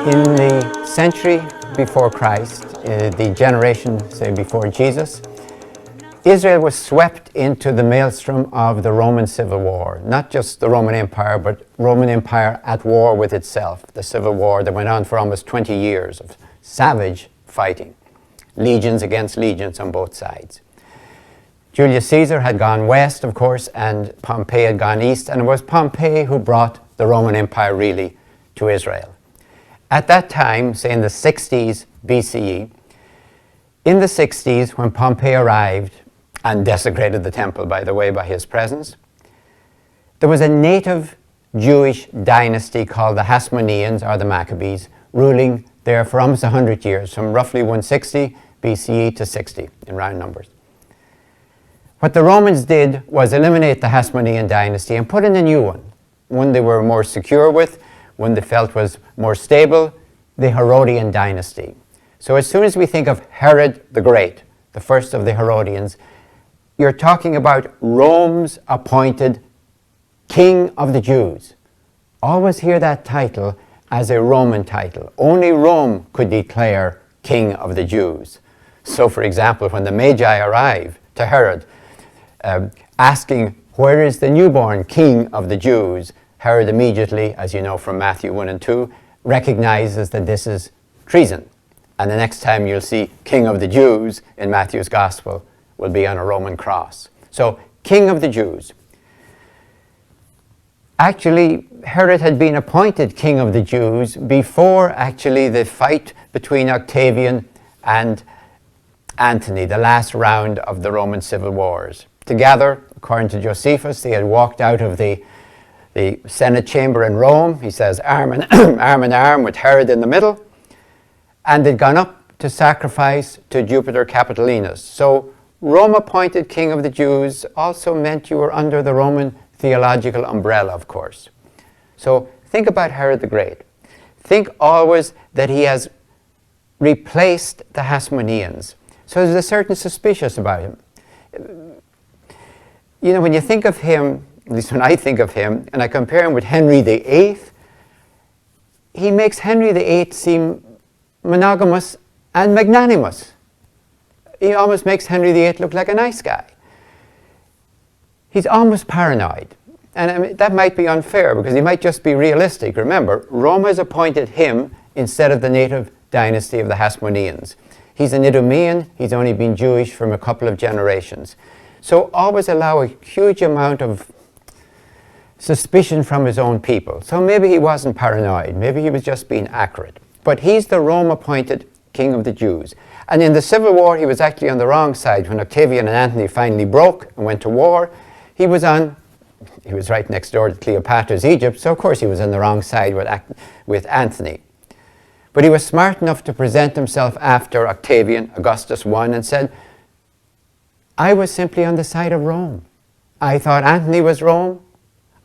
In the century before Christ, the generation, say, before Jesus, Israel was swept into the maelstrom of the Roman Civil War. Not just the Roman Empire, but Roman Empire at war with itself. The Civil War that went on for almost 20 years of savage fighting. Legions against legions on both sides. Julius Caesar had gone west, of course, and Pompey had gone east, and it was Pompey who brought the Roman Empire really to Israel. At that time, say in the 60s BCE, in the 60s when Pompey arrived and desecrated the temple, by the way, by his presence, there was a native Jewish dynasty called the Hasmoneans, or the Maccabees, ruling there for almost 100 years, from roughly 160 BCE to 60 in round numbers. What the Romans did was eliminate the Hasmonean dynasty and put in a new one they were more secure with, one they felt was more stable, the Herodian dynasty. So as soon as we think of Herod the Great, the first of the Herodians, you're talking about Rome's appointed King of the Jews. Always hear that title as a Roman title. Only Rome could declare King of the Jews. So for example, when the Magi arrive to Herod, asking, where is the newborn King of the Jews? Herod immediately, as you know from Matthew 1 and 2, recognizes that this is treason. And the next time you'll see King of the Jews in Matthew's Gospel will be on a Roman cross. So, King of the Jews. Actually, Herod had been appointed King of the Jews before actually the fight between Octavian and Antony, the last round of the Roman civil wars. Together, according to Josephus, they had walked out of the Senate chamber in Rome. He says arm in arm with Herod in the middle, and they'd gone up to sacrifice to Jupiter Capitolinus. So Rome appointed King of the Jews also meant you were under the Roman theological umbrella, of course. So think about Herod the Great. Think always that he has replaced the Hasmoneans. So there's a certain suspicious about him. You know, when you think of him, at least when I think of him, and I compare him with Henry VIII, he makes Henry VIII seem monogamous and magnanimous. He almost makes Henry VIII look like a nice guy. He's almost paranoid. And I mean, that might be unfair because he might just be realistic. Remember, Rome has appointed him instead of the native dynasty of the Hasmoneans. He's an Idumean. He's only been Jewish from a couple of generations. So always allow a huge amount of suspicion from his own people. So maybe he wasn't paranoid. Maybe he was just being accurate. But he's the Rome-appointed King of the Jews. And in the Civil War, he was actually on the wrong side. When Octavian and Antony finally broke and went to war, he was right next door to Cleopatra's Egypt, so of course he was on the wrong side with Antony. But he was smart enough to present himself after Octavian, Augustus won, and said, I was simply on the side of Rome. I thought Antony was Rome.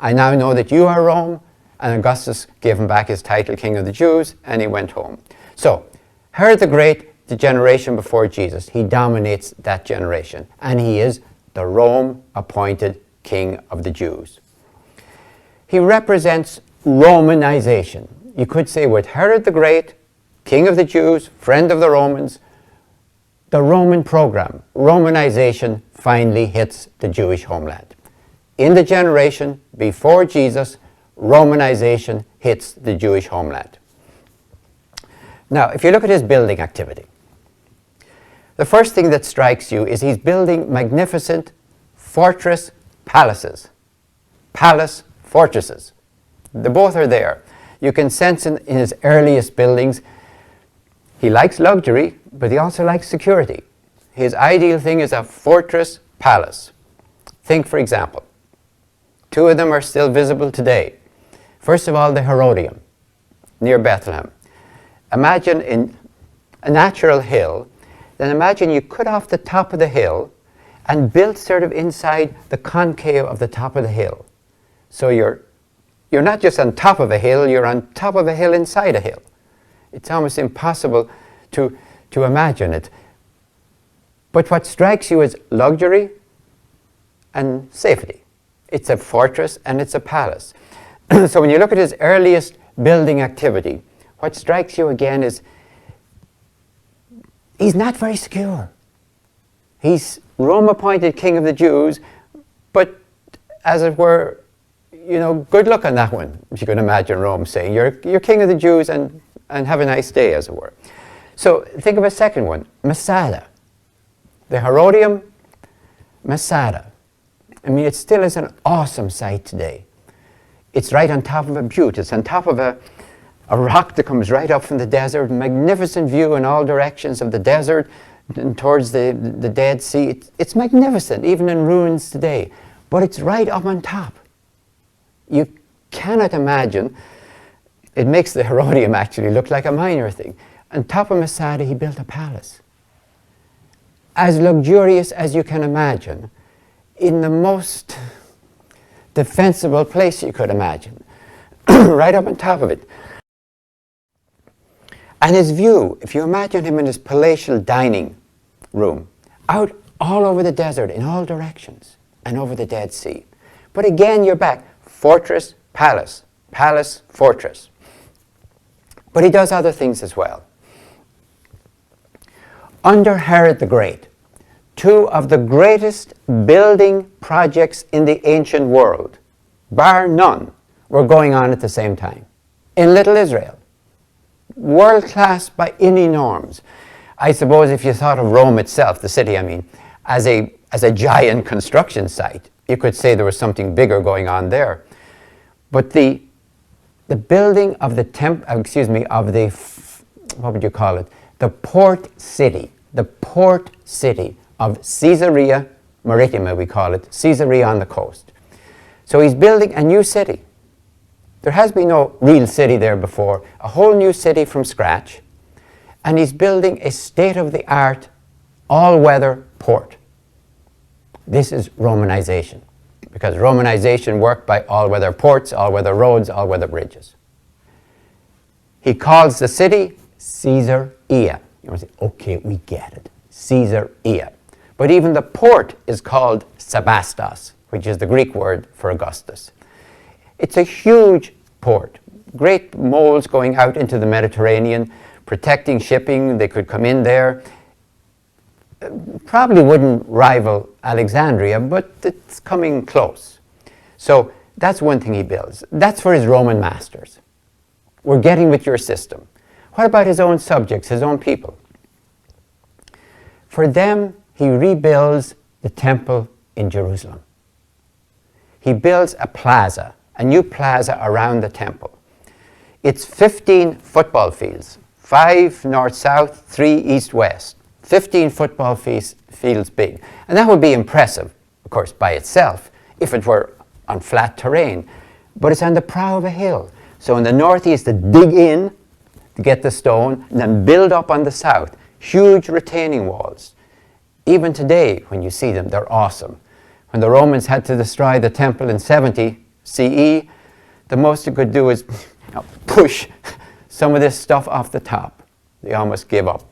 I now know that you are Rome. And Augustus gave him back his title, King of the Jews, and he went home. So, Herod the Great, the generation before Jesus, he dominates that generation. And he is the Rome-appointed King of the Jews. He represents Romanization. You could say with Herod the Great, King of the Jews, friend of the Romans, the Roman program, Romanization, finally hits the Jewish homeland. In the generation before Jesus, Romanization hits the Jewish homeland. Now, if you look at his building activity, the first thing that strikes you is he's building magnificent fortress palaces. Palace fortresses. The both are there. You can sense in his earliest buildings, he likes luxury, but he also likes security. His ideal thing is a fortress palace. Think, for example, two of them are still visible today. First of all, the Herodium, near Bethlehem. Imagine in a natural hill, then imagine you cut off the top of the hill and built sort of inside the concave of the top of the hill. So you're not just on top of a hill, you're on top of a hill inside a hill. It's almost impossible to imagine it. But what strikes you is luxury and safety. It's a fortress and it's a palace. So when you look at his earliest building activity, what strikes you again is he's not very secure. He's Rome-appointed king of the Jews, but as it were, good luck on that one, if you can imagine Rome saying, you're king of the Jews and have a nice day, as it were. So think of a second one, Masada. The Herodium, Masada. I mean, it still is an awesome sight today. It's right on top of a butte. It's on top of a rock that comes right up from the desert, magnificent view in all directions of the desert and towards the Dead Sea. It's magnificent, even in ruins today. But it's right up on top. You cannot imagine. It makes the Herodium actually look like a minor thing. On top of Masada, he built a palace, as luxurious as you can imagine, in the most defensible place you could imagine, right up on top of it. And his view, if you imagine him in his palatial dining room, out all over the desert, in all directions, and over the Dead Sea. But again, you're back. Fortress, palace, palace, fortress. But he does other things as well. Under Herod the Great, two of the greatest building projects in the ancient world, bar none, were going on at the same time in Little Israel. World class by any norms. I suppose if you thought of Rome itself, the city I mean, as a giant construction site, you could say there was something bigger going on there. But the building of the what would you call it? The port city of Caesarea Maritima, we call it, Caesarea on the coast. So he's building a new city. There has been no real city there before, a whole new city from scratch, and he's building a state-of-the-art, all-weather port. This is Romanization, because Romanization worked by all-weather ports, all-weather roads, all-weather bridges. He calls the city Caesarea. You want to say, okay, we get it, Caesarea. But even the port is called Sebastos, which is the Greek word for Augustus. It's a huge port, great moles going out into the Mediterranean, protecting shipping. They could come in there. Probably wouldn't rival Alexandria, but it's coming close. So that's one thing he builds. That's for his Roman masters. We're getting with your system. What about his own subjects, his own people? For them, he rebuilds the temple in Jerusalem. He builds a plaza, a new plaza around the temple. It's 15 football fields, 5 north-south, 3 east-west. 15 football fields big. And that would be impressive, of course, by itself, if it were on flat terrain. But it's on the brow of a hill. So in the northeast, to dig in to get the stone, and then build up on the south. Huge retaining walls. Even today, when you see them, they're awesome. When the Romans had to destroy the temple in 70 CE, the most they could do is push some of this stuff off the top. They almost gave up.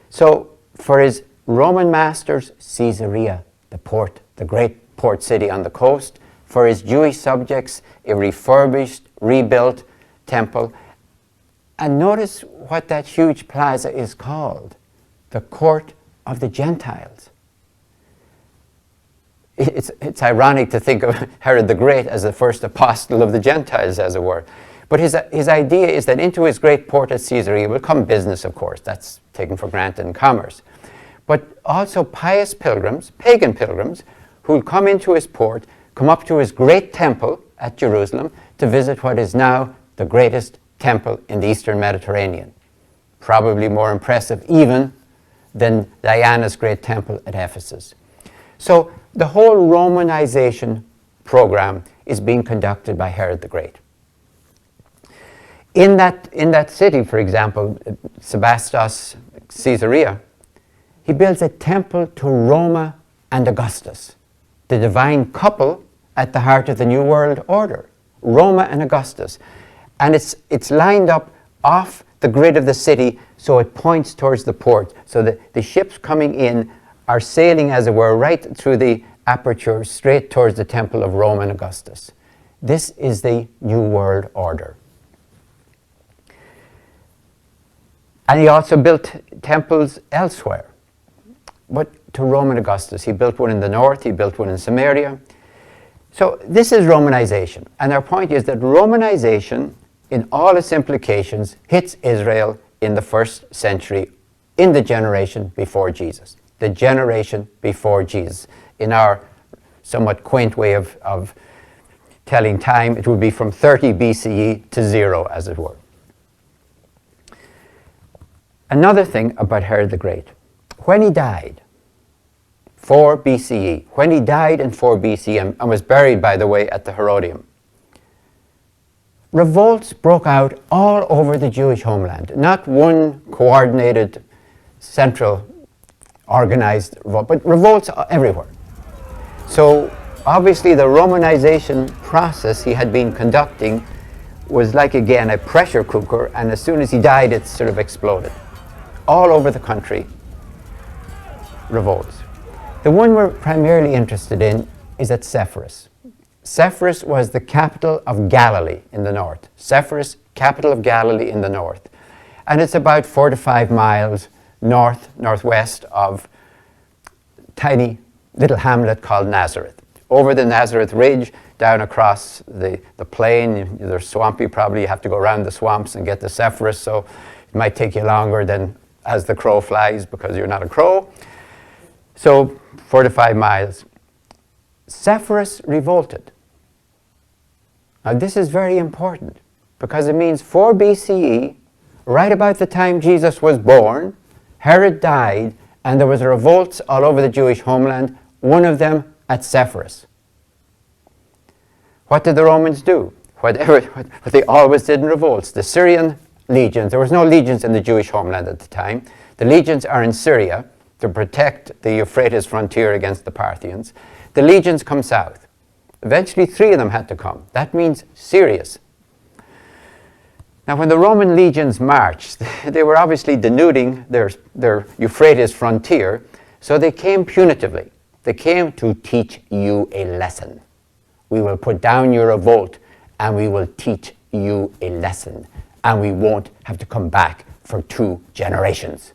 So for his Roman masters, Caesarea, the port, the great port city on the coast. For his Jewish subjects, a refurbished, rebuilt temple. And notice what that huge plaza is called, the Court of the Gentiles. It's ironic to think of Herod the Great as the first apostle of the Gentiles, as it were. But his idea is that into his great port at Caesarea will come business, of course. That's taken for granted in commerce. But also pious pilgrims, pagan pilgrims, who will come into his port, come up to his great temple at Jerusalem to visit what is now the greatest temple in the Eastern Mediterranean. Probably more impressive even than Diana's great temple at Ephesus. So the whole Romanization program is being conducted by Herod the Great. In that city, for example, Sebastos, Caesarea, he builds a temple to Roma and Augustus, the divine couple at the heart of the New World Order, Roma and Augustus. And it's lined up off the grid of the city, so it points towards the port. So that the ships coming in are sailing, as it were, right through the aperture, straight towards the temple of Rome and Augustus. This is the New World Order. And he also built temples elsewhere. But to Roman Augustus, he built one in the north, he built one in Samaria. So this is Romanization. And our point is that Romanization, in all its implications, hits Israel in the 1st century, in the generation before Jesus. The generation before Jesus. In our somewhat quaint way of telling time, it would be from 30 BCE to 0, as it were. Another thing about Herod the Great. When he died, 4 BCE, when he died in 4 BCE and was buried, by the way, at the Herodium, revolts broke out all over the Jewish homeland. Not one coordinated, central, organized revolt, but revolts everywhere. So obviously the Romanization process he had been conducting was like, again, a pressure cooker, and as soon as he died, it sort of exploded. All over the country, revolts. The one we're primarily interested in is at Sepphoris. Sepphoris was the capital of Galilee in the north. Sepphoris, capital of Galilee in the north. And it's about 4 to 5 miles northwest of a tiny little hamlet called Nazareth. Over the Nazareth Ridge, down across the plain, there's swampy probably, you have to go around the swamps and get to Sepphoris, so it might take you longer than as the crow flies because you're not a crow. So 4 to 5 miles. Sepphoris revolted. Now this is very important because it means 4 BCE, right about the time Jesus was born, Herod died, and there was revolts all over the Jewish homeland, one of them at Sepphoris. What did the Romans do? What they always did in revolts. The Syrian legions, there was no legions in the Jewish homeland at the time. The legions are in Syria to protect the Euphrates frontier against the Parthians. The legions come south. Eventually 3 of them had to come. That means serious. Now when the Roman legions marched, they were obviously denuding their Euphrates frontier, so they came punitively. They came to teach you a lesson. We will put down your revolt and we will teach you a lesson, and we won't have to come back for 2 generations.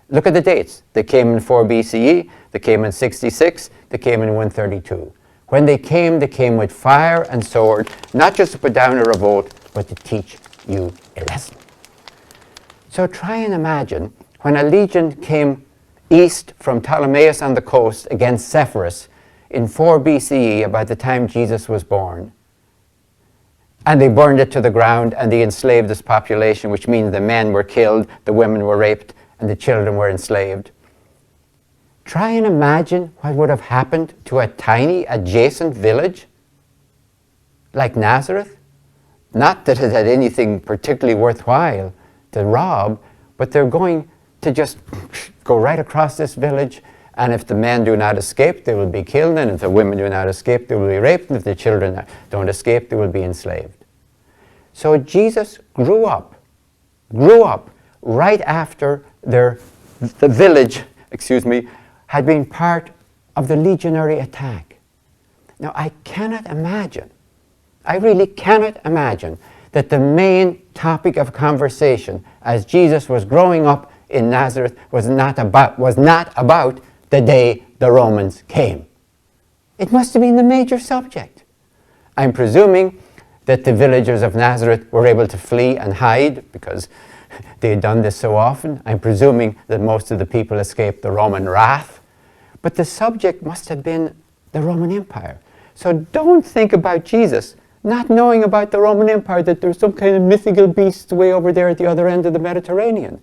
Look at the dates. They came in 4 BCE, they came in 66, they came in 132. When they came with fire and sword, not just to put down a revolt, but to teach you a lesson. So try and imagine when a legion came east from Ptolemais on the coast against Sepphoris in 4 BCE, about the time Jesus was born, and they burned it to the ground and they enslaved this population, which means the men were killed, the women were raped, and the children were enslaved. Try and imagine what would have happened to a tiny adjacent village like Nazareth. Not that it had anything particularly worthwhile to rob, but they're going to just go right across this village, and if the men do not escape, they will be killed, and if the women do not escape, they will be raped, and if the children don't escape, they will be enslaved. So Jesus grew up right after the village, had been part of the legionary attack. Now I really cannot imagine that the main topic of conversation as Jesus was growing up in Nazareth was not about the day the Romans came. It must have been the major subject. I'm presuming that the villagers of Nazareth were able to flee and hide because they had done this so often. I'm presuming that most of the people escaped the Roman wrath. But the subject must have been the Roman Empire. So don't think about Jesus not knowing about the Roman Empire, that there's some kind of mythical beast way over there at the other end of the Mediterranean.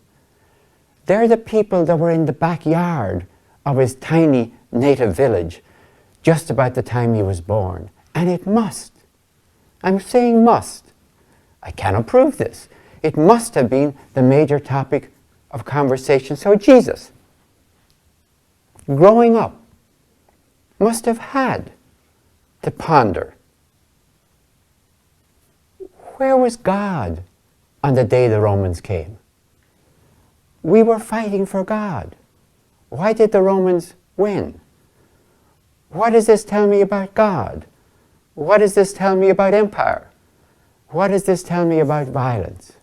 They're the people that were in the backyard of his tiny native village just about the time he was born. And it must. I'm saying must. I cannot prove this. It must have been the major topic of conversation. So Jesus, growing up, must have had to ponder, where was God on the day the Romans came? We were fighting for God. Why did the Romans win? What does this tell me about God? What does this tell me about empire? What does this tell me about violence?